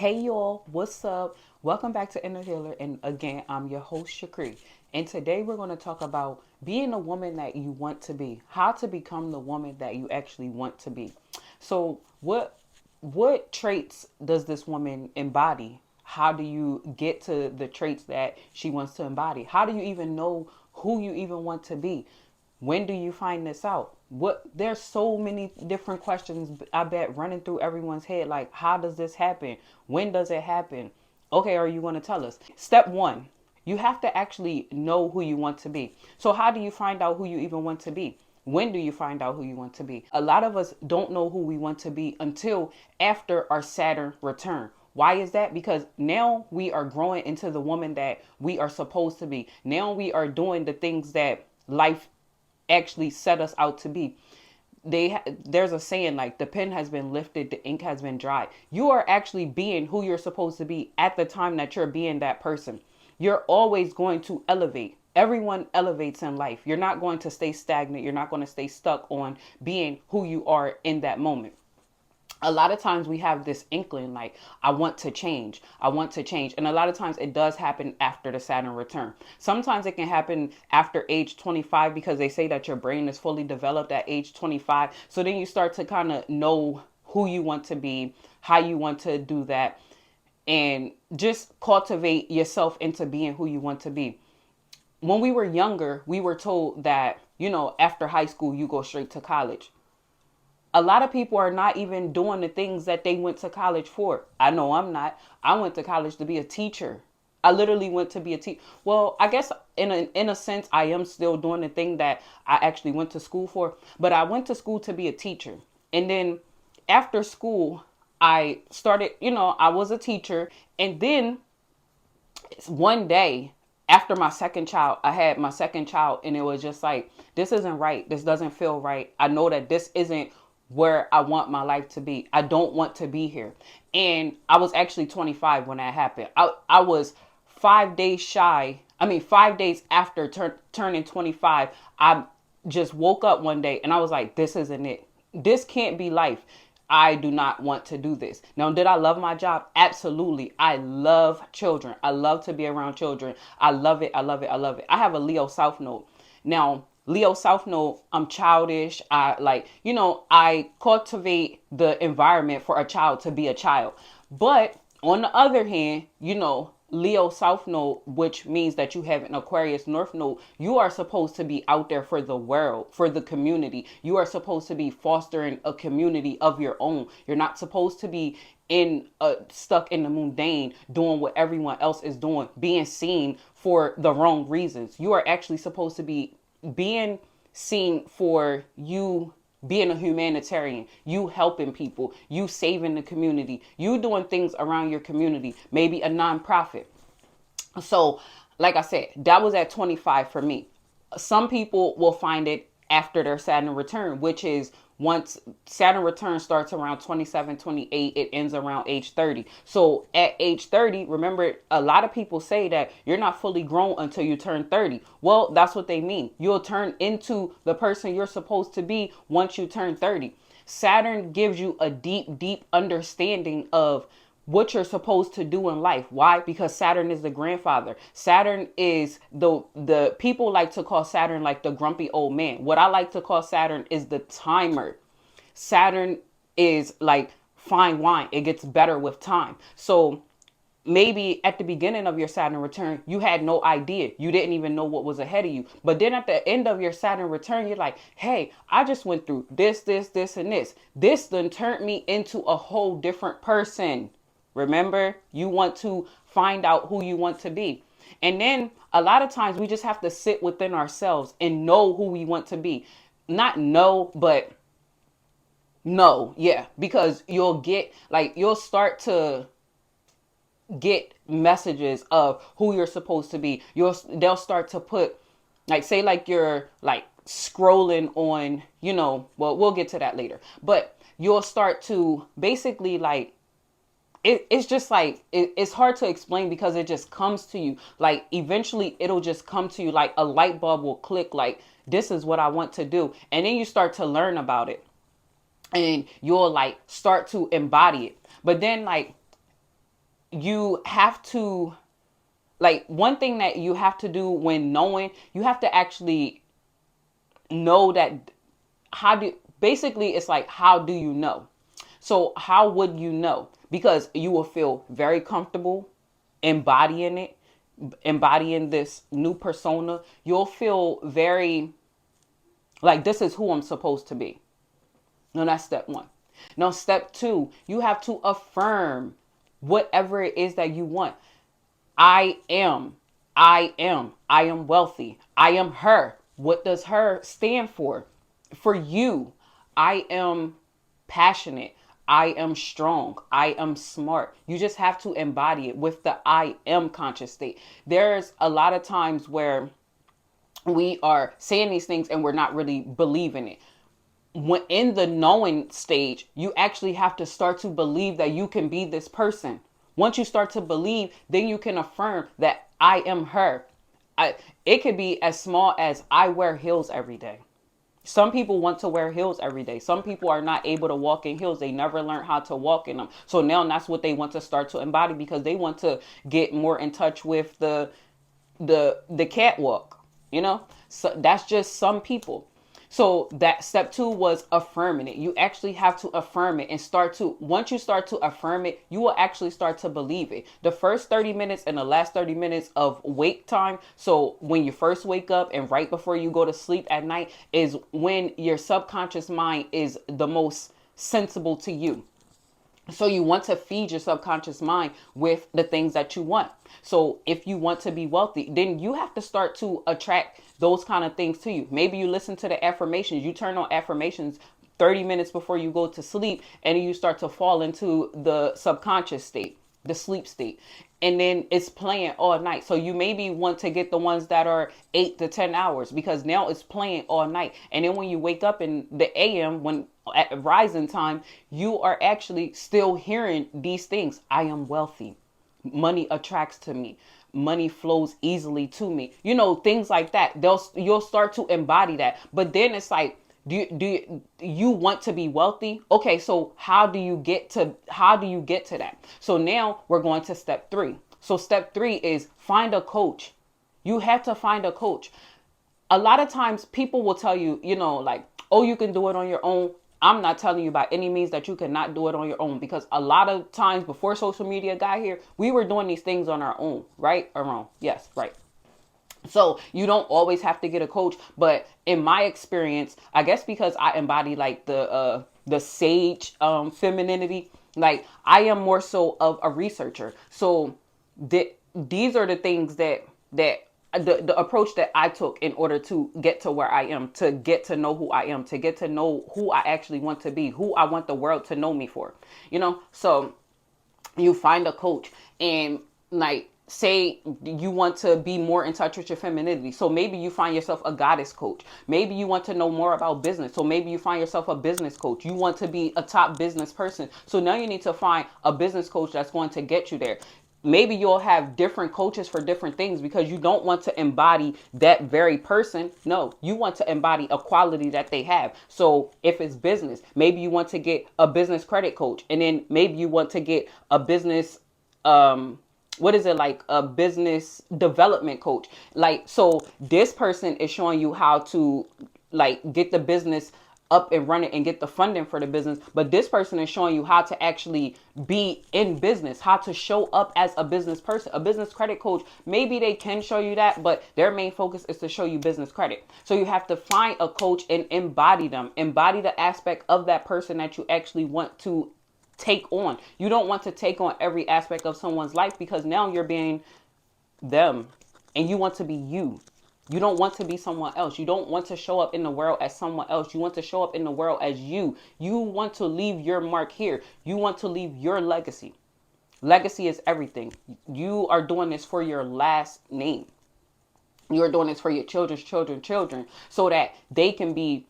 Hey y'all, what's up? Welcome back to Inner Healer, and again, I'm your host Shakri. And today we're going to talk about being the woman that you want to be, how to become the woman that you actually want to be. So, what traits does this woman embody? How do you get to the traits that she wants to embody? How do you even know who you even want to be? When do you find this out? There's so many different questions I bet running through everyone's head, like how does this happen? When does it happen? Okay, are you going to tell us? Step 1, you have to actually know who you want to be. So how do you find out who you even want to be? When do you find out who you want to be? A lot of us don't know who we want to be until after our Saturn return. Why is that? Because now we are growing into the woman that we are supposed to be. Now we are doing the things that life actually set us out to be. There's a saying like the pen has been lifted, the ink has been dry. You are actually being who you're supposed to be at the time that you're being that person. You're always going to elevate. Everyone elevates in life. You're not going to stay stagnant. You're not going to stay stuck on being who you are in that moment. A lot of times we have this inkling like I want to change, and a lot of times it does happen after the Saturn return. Sometimes it can happen after age 25 because they say that your brain is fully developed at age 25. So then you start to kind of know who you want to be, how you want to do that, and just cultivate yourself into being who you want to be. When we were younger, we were told that, after high school you go straight to college. A lot of people are not even doing the things that they went to college for. I know I'm not. I went to college to be a teacher. I literally went to be a teacher. Well, I guess in a sense, I am still doing the thing that I actually went to school for. But I went to school to be a teacher. And then after school, I started, I was a teacher. And then one day, after my second child, I had my second child, and it was just like, this isn't right. This doesn't feel right. I know that this isn't where I want my life to be. I don't want to be here. And I was actually 25 when that happened. I was 5 days shy. 5 days after turning 25, I just woke up one day and I was like, this isn't it. This can't be life. I do not want to do this. Now, did I love my job? Absolutely. I love children. I love to be around children. I love it. I love it. I love it. I have a Leo South Node. Now, Leo South Node, I'm childish. I cultivate the environment for a child to be a child. But on the other hand, Leo South Node, which means that you have an Aquarius North Node, you are supposed to be out there for the world, for the community. You are supposed to be fostering a community of your own. You're not supposed to be stuck in the mundane, doing what everyone else is doing, being seen for the wrong reasons. You are actually supposed to be being seen for you being a humanitarian, you helping people, you saving the community, you doing things around your community, maybe a nonprofit. So, like I said, that was at 25 for me. Some people will find it after their Saturn return, which is once Saturn return starts around 27, 28, it ends around age 30. So at age 30, remember, a lot of people say that you're not fully grown until you turn 30. Well, that's what they mean. You'll turn into the person you're supposed to be once you turn 30. Saturn gives you a deep, deep understanding of what you're supposed to do in life. Why? Because Saturn is the grandfather. Saturn is the people like to call Saturn like the grumpy old man. What I like to call Saturn is the timer. Saturn is like fine wine. It gets better with time. So maybe at the beginning of your Saturn return, you had no idea. You didn't even know what was ahead of you. But then at the end of your Saturn return, you're like, hey, I just went through this, and this. This then turned me into a whole different person. Remember, you want to find out who you want to be. And then a lot of times we just have to sit within ourselves and know who we want to be. Not know, but know. Yeah. Because you'll start to get messages of who you're supposed to be. They'll start to put, like, say like you're like scrolling on, well, we'll get to that later. But you'll start to basically like, it's just like it's hard to explain because it just comes to you. Like eventually it'll just come to you, like a light bulb will click, like this is what I want to do. And then you start to learn about it and you'll like start to embody it. But then like you have to, like, one thing that you have to do when knowing, you have to actually know that, how do, basically it's like, how do you know? So how would you know? Because you will feel very comfortable embodying it, embodying this new persona. You'll feel very like, this is who I'm supposed to be. No, that's step one. Now, step two, you have to affirm whatever it is that you want. I am. I am wealthy. I am her. What does her stand for? For you, I am passionate. I am strong. I am smart. You just have to embody it with the I am conscious state. There's a lot of times where we are saying these things and we're not really believing it. When in the knowing stage, you actually have to start to believe that you can be this person. Once you start to believe, then you can affirm that I am her. It could be as small as, I wear heels every day. Some people want to wear heels every day. Some people are not able to walk in heels. They never learned how to walk in them. So now that's what they want to start to embody, because they want to get more in touch with the catwalk, you know? So that's just some people. So that step two was affirming it. You actually have to affirm it and start to, once you start to affirm it, you will actually start to believe it. The first 30 minutes and the last 30 minutes of wake time. So when you first wake up and right before you go to sleep at night is when your subconscious mind is the most sensible to you. So you want to feed your subconscious mind with the things that you want. So if you want to be wealthy, then you have to start to attract those kind of things to you. Maybe you listen to the affirmations, you turn on affirmations 30 minutes before you go to sleep, and you start to fall into the subconscious state, the sleep state. And then it's playing all night. So you maybe want to get the ones that are 8 to 10 hours, because now it's playing all night. And then when you wake up in the AM, when at rising time, you are actually still hearing these things. I am wealthy. Money attracts to me. Money flows easily to me. You know, things like that. You'll start to embody that. But then it's like, do you want to be wealthy? Okay, so how do you get to that? So now we're going to step three. So step three is find a coach. You have to find a coach. A lot of times people will tell you, you know, like, oh, you can do it on your own. I'm not telling you by any means that you cannot do it on your own, because a lot of times before social media got here, we were doing these things on our own, right or wrong? Yes, right. So you don't always have to get a coach, but in my experience, I guess because I embody like the sage femininity, like I am more so of a researcher. So these are the things that the approach that I took in order to get to where I am, to get to know who I am, to get to know who I actually want to be, who I want the world to know me for, you know? So you find a coach, and like, say you want to be more in touch with your femininity. So maybe you find yourself a goddess coach. Maybe you want to know more about business. So maybe you find yourself a business coach. You want to be a top business person. So now you need to find a business coach that's going to get you there. Maybe you'll have different coaches for different things, because you don't want to embody that very person. No, you want to embody a quality that they have. So if it's business, maybe you want to get a business credit coach, and then maybe you want to get a business, what is it, like a business development coach. Like, so this person is showing you how to like get the business up and running and get the funding for the business. But this person is showing you how to actually be in business, how to show up as a business person. A business credit coach, maybe they can show you that, but their main focus is to show you business credit. So you have to find a coach and embody them, embody the aspect of that person that you actually want to take on. You don't want to take on every aspect of someone's life, because now you're being them and you want to be you. You don't want to be someone else. You don't want to show up in the world as someone else. You want to show up in the world as you. You want to leave your mark here. You want to leave your legacy. Legacy is everything. You are doing this for your last name. You're doing this for your children's children, so that they can be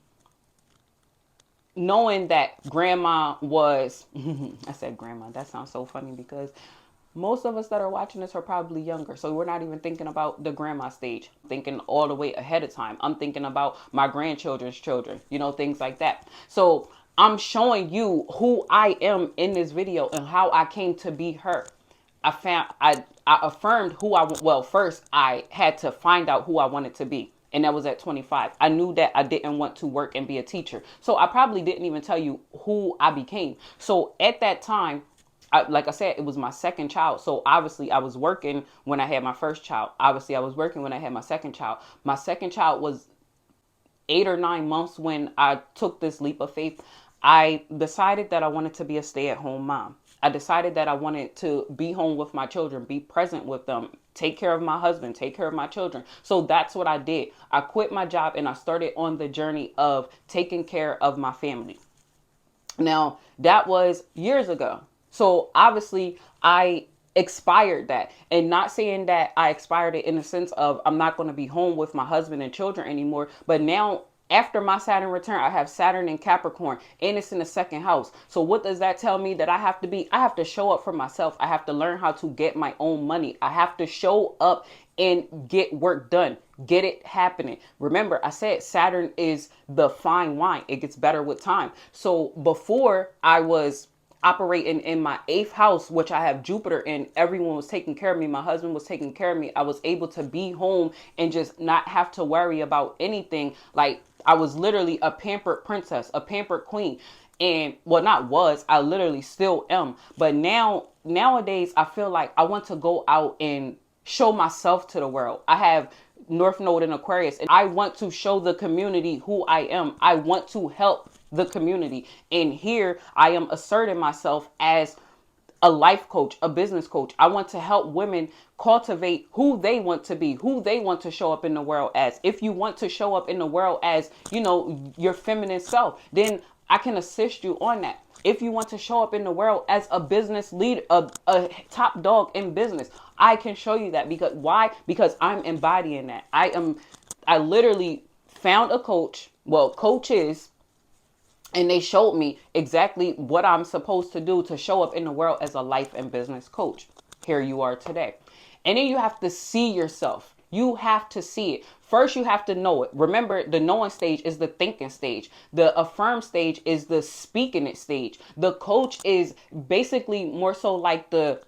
knowing that grandma was, I said grandma, that sounds so funny, because most of us that are watching this are probably younger. So we're not even thinking about the grandma stage, thinking all the way ahead of time. I'm thinking about my grandchildren's children, you know, things like that. So I'm showing you who I am in this video and how I came to be her. I affirmed who well, first I had to find out who I wanted to be. And that was at 25. I knew that I didn't want to work and be a teacher. So I probably didn't even tell you who I became. So at that time, like I said, it was my second child. So obviously I was working when I had my first child. Obviously I was working when I had my second child. My second child was 8 or 9 months when I took this leap of faith. I decided that I wanted to be a stay-at-home mom. I decided that I wanted to be home with my children, be present with them, take care of my husband, take care of my children. So that's what I did. I quit my job and I started on the journey of taking care of my family. Now, that was years ago. So obviously I expired that, and not saying that I expired it in the sense of I'm not going to be home with my husband and children anymore. But now after my Saturn return, I have Saturn in Capricorn and it's in the second house. So what does that tell me that I have to be? I have to show up for myself. I have to learn how to get my own money. I have to show up and get work done. Get it happening. Remember, I said Saturn is the fine wine. It gets better with time. So before I was operating in my eighth house, which I have Jupiter in, everyone was taking care of me. My husband was taking care of me. I was able to be home and just not have to worry about anything. Like I was literally a pampered princess, a pampered queen. And well, not was, I literally still am. But nowadays, I feel like I want to go out and show myself to the world. I have North Node in Aquarius, and I want to show the community who I am. I want to help the community. And here I am asserting myself as a life coach, a business coach. I want to help women cultivate who they want to be, who they want to show up in the world as. If you want to show up in the world as, your feminine self, then I can assist you on that. If you want to show up in the world as a business leader, a top dog in business, I can show you that. Because why? Because I'm embodying that. I literally found a coach, coaches, and they showed me exactly what I'm supposed to do to show up in the world as a life and business coach. Here you are today. And then you have to see yourself. You have to see it. First, you have to know it. Remember, the knowing stage is the thinking stage. The affirm stage is the speaking it stage. The coach is basically more so like the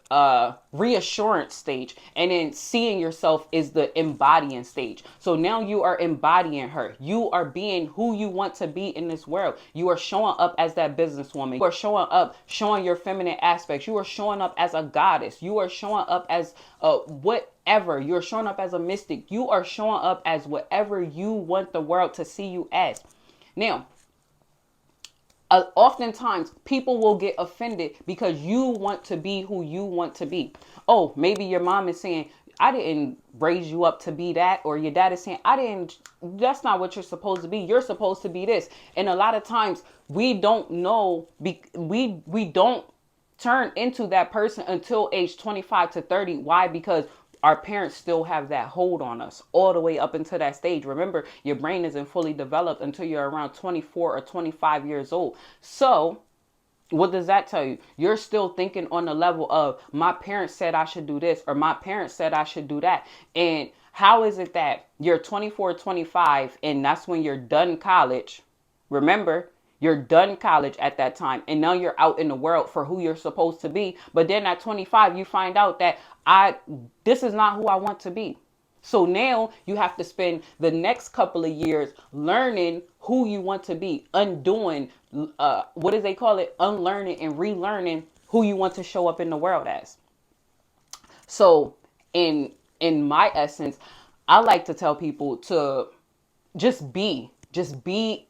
reassurance stage. And then seeing yourself is the embodying stage. So now you are embodying her. You are being who you want to be in this world. You are showing up as that businesswoman. You are showing up, showing your feminine aspects. You are showing up as a goddess. You are showing up as whatever. You're showing up as a mystic. You are showing up as whatever you want the world to see you as. Now, oftentimes people will get offended because you want to be who you want to be. Oh, maybe your mom is saying, I didn't raise you up to be that. Or your dad is saying, that's not what you're supposed to be. You're supposed to be this. And a lot of times we don't know, we don't turn into that person until age 25 to 30. Why? Because our parents still have that hold on us all the way up until that stage. Remember, your brain isn't fully developed until you're around 24 or 25 years old. So what does that tell you? You're still thinking on the level of my parents said I should do this, or my parents said I should do that. And how is it that you're 24, 25, and that's when you're done college? Remember, you're done college at that time, and now you're out in the world for who you're supposed to be. But then at 25, you find out that this is not who I want to be. So now you have to spend the next couple of years learning who you want to be, undoing, what do they call it? Unlearning and relearning who you want to show up in the world as. So in my essence, I like to tell people to just be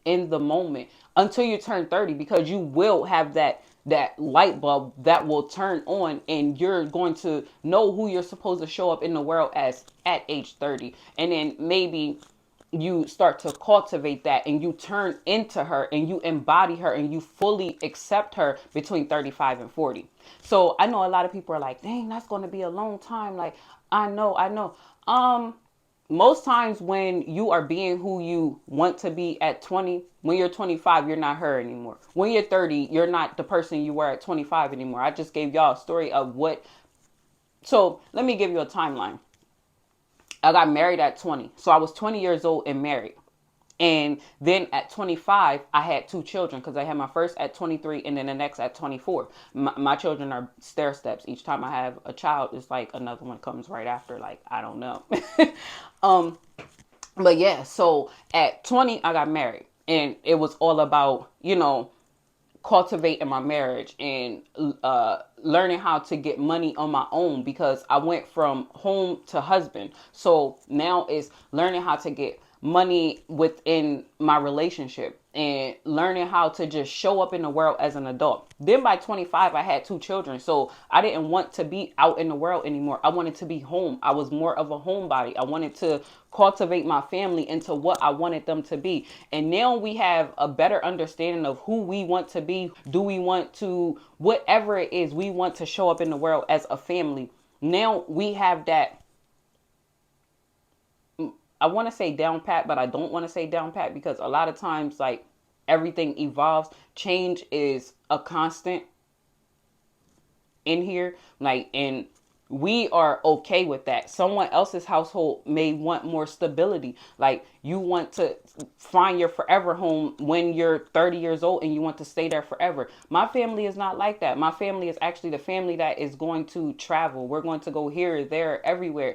in the moment until you turn 30, because you will have that light bulb that will turn on, and you're going to know who you're supposed to show up in the world as at age 30. And then maybe you start to cultivate that and you turn into her and you embody her and you fully accept her between 35 and 40. So I know a lot of people are like, dang, that's going to be a long time. Like, I know. Most times when you are being who you want to be at 20, when you're 25, you're not her anymore. When you're 30, you're not the person you were at 25 anymore. I just gave y'all a story of what. So let me give you a timeline. I got married at 20. So I was 20 years old and married. And then at 25, I had two children because I had my first at 23 and then the next at 24. My children are stair steps. Each time I have a child, it's like another one comes right after. Like, I don't know. um, but yeah, so at 20, I got married. And it was all about, cultivating my marriage and learning how to get money on my own, because I went from home to husband. So now it's learning how to get money within my relationship and learning how to just show up in the world as an adult. Then by 25, I had two children. So I didn't want to be out in the world anymore. I wanted to be home. I was more of a homebody. I wanted to cultivate my family into what I wanted them to be. And now we have a better understanding of who we want to be. Do we want to, whatever it is, we want to show up in the world as a family. Now we have that, I want to say down pat, but I don't want to say down pat, because a lot of times, like, everything evolves. Change is a constant in here. Like, and we are okay with that. Someone else's household may want more stability. Like, you want to find your forever home when you're 30 years old and you want to stay there forever. My family is not like that. My family is actually the family that is going to travel. We're going to go here, there, everywhere.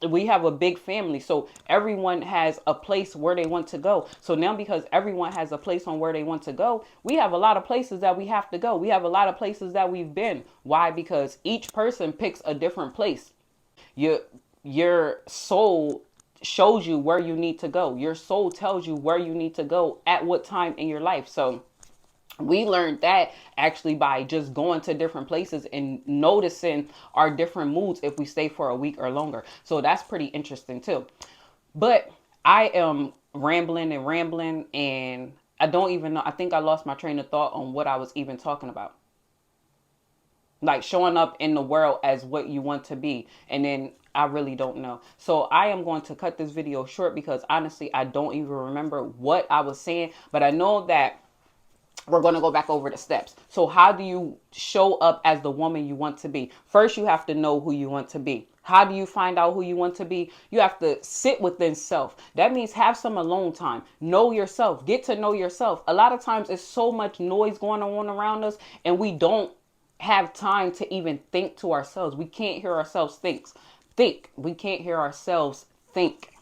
We have a big family, so everyone has a place where they want to go. So now, because everyone has a place on where they want to go, we have a lot of places that we have to go. We have a lot of places that we've been. Why? Because each person picks a different place. Your soul shows you where you need to go. Your soul tells you where you need to go at what time in your life. So we learned that actually by just going to different places and noticing our different moods if we stay for a week or longer. So that's pretty interesting too. But I am rambling and I don't even know. I think I lost my train of thought on what I was even talking about. Like, showing up in the world as what you want to be. And then I really don't know. So I am going to cut this video short because honestly, I don't even remember what I was saying. But I know that we're going to go back over the steps. So how do you show up as the woman you want to be? First, you have to know who you want to be. How do you find out who you want to be? You have to sit within self. That means have some alone time. Know yourself. Get to know yourself. A lot of times it's so much noise going on around us and we don't have time to even think to ourselves. We can't hear ourselves think. We can't hear ourselves think.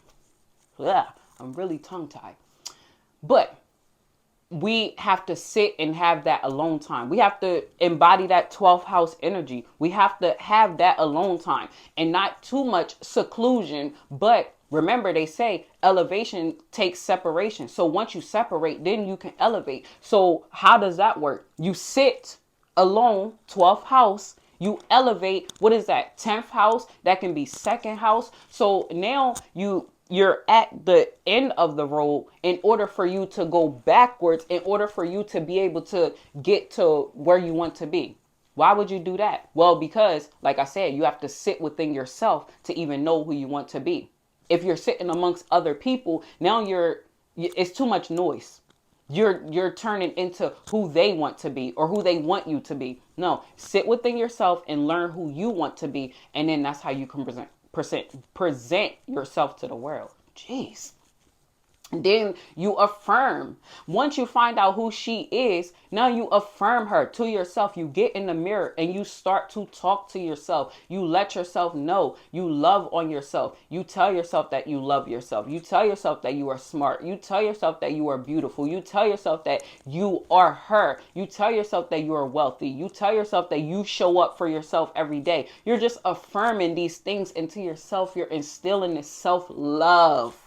Ugh, I'm really tongue-tied. But we have to sit and have that alone time. We have to embody that 12th house energy. We have to have that alone time and not too much seclusion. But remember, they say elevation takes separation. So once you separate, then you can elevate. So how does that work? You sit alone, 12th house. You elevate. What is that? 10th house. That can be second house. So now you're at the end of the road in order for you to go backwards, in order for you to be able to get to where you want to be. Why would you do that? Well, because like I said, you have to sit within yourself to even know who you want to be. If you're sitting amongst other people, now it's too much noise. You're turning into who they want to be or who they want you to be. No, sit within yourself and learn who you want to be. And then that's how you can present yourself to the world. Jeez. Then you affirm. Once you find out who she is, now you affirm her to yourself. You get in the mirror and you start to talk to yourself. You let yourself know. You love on yourself. You tell yourself that you love yourself. You tell yourself that you are smart. You tell yourself that you are beautiful. You tell yourself that you are her. You tell yourself that you are wealthy. You tell yourself that you show up for yourself every day. You're just affirming these things into yourself. You're instilling this self-love.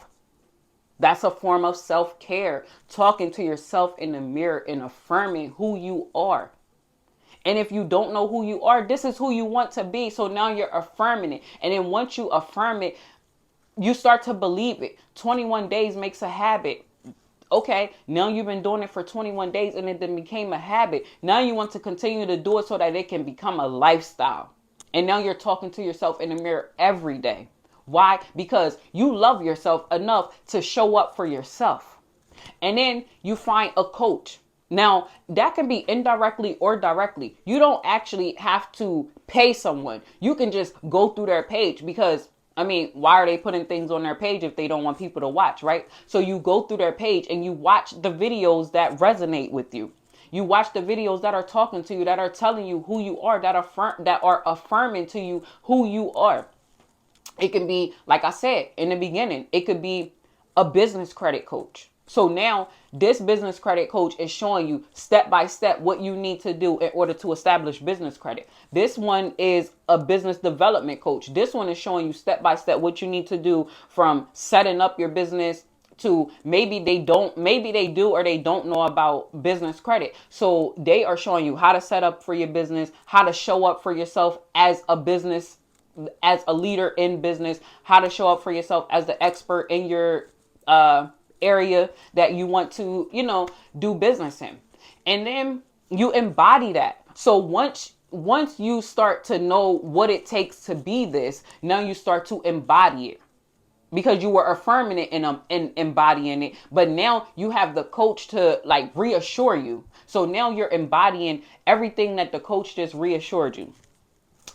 That's a form of self-care, talking to yourself in the mirror and affirming who you are. And if you don't know who you are, this is who you want to be. So now you're affirming it. And then once you affirm it, you start to believe it. 21 days makes a habit. Okay, now you've been doing it for 21 days and it then became a habit. Now you want to continue to do it so that it can become a lifestyle. And now you're talking to yourself in the mirror every day. Why? Because you love yourself enough to show up for yourself. And then you find a coach. Now, that can be indirectly or directly. You don't actually have to pay someone. You can just go through their page, because I mean, why are they putting things on their page if they don't want people to watch, right? So you go through their page and you watch the videos that resonate with you. You watch the videos that are talking to you, that are telling you who you are, that are affirming to you who you are. It can be, like I said in the beginning, it could be a business credit coach. So now this business credit coach is showing you step by step what you need to do in order to establish business credit. This one is a business development coach. This one is showing you step by step what you need to do from setting up your business to maybe they do or they don't know about business credit. So they are showing you how to set up for your business, how to show up for yourself as a business, as a leader in business, how to show up for yourself as the expert in your area that you want to, do business in. And then you embody that. So once you start to know what it takes to be this, now you start to embody it. Because you were affirming it and embodying it. But now you have the coach to like reassure you. So now you're embodying everything that the coach just reassured you.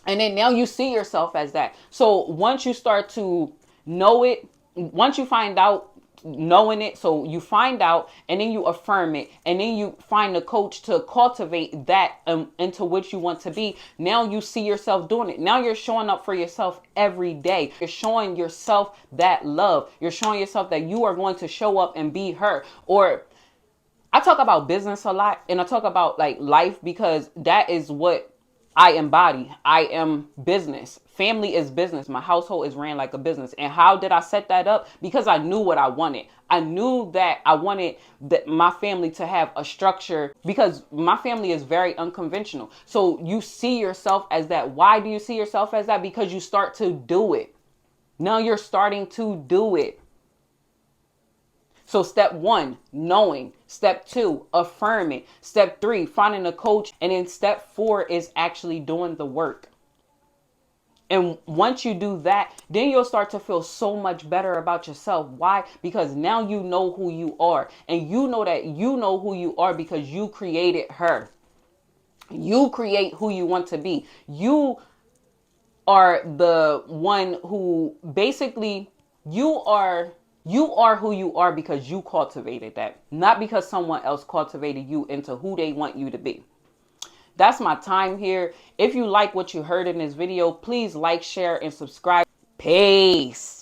And then now you see yourself as that. So once you start to know it, once you find out knowing it, so you find out and then you affirm it and then you find a coach to cultivate that into which you want to be. Now you see yourself doing it. Now you're showing up for yourself every day. You're showing yourself that love. You're showing yourself that you are going to show up and be her. Or I talk about business a lot and I talk about like life because that is what I embody. I am business. Family is business. My household is ran like a business. And how did I set that up? Because I knew what I wanted. I knew that I wanted my family to have a structure because my family is very unconventional. So you see yourself as that. Why do you see yourself as that? Because you start to do it. Now you're starting to do it. So step 1, knowing. Step 2, affirming. Step 3, finding a coach. And then step 4 is actually doing the work. And once you do that, then you'll start to feel so much better about yourself. Why? Because now you know who you are. And you know that you know who you are because you created her. You create who you want to be. You are the one who basically you are who you are because you cultivated that, not because someone else cultivated you into who they want you to be. That's my time here. If you like what you heard in this video, please like, share, and subscribe. Peace.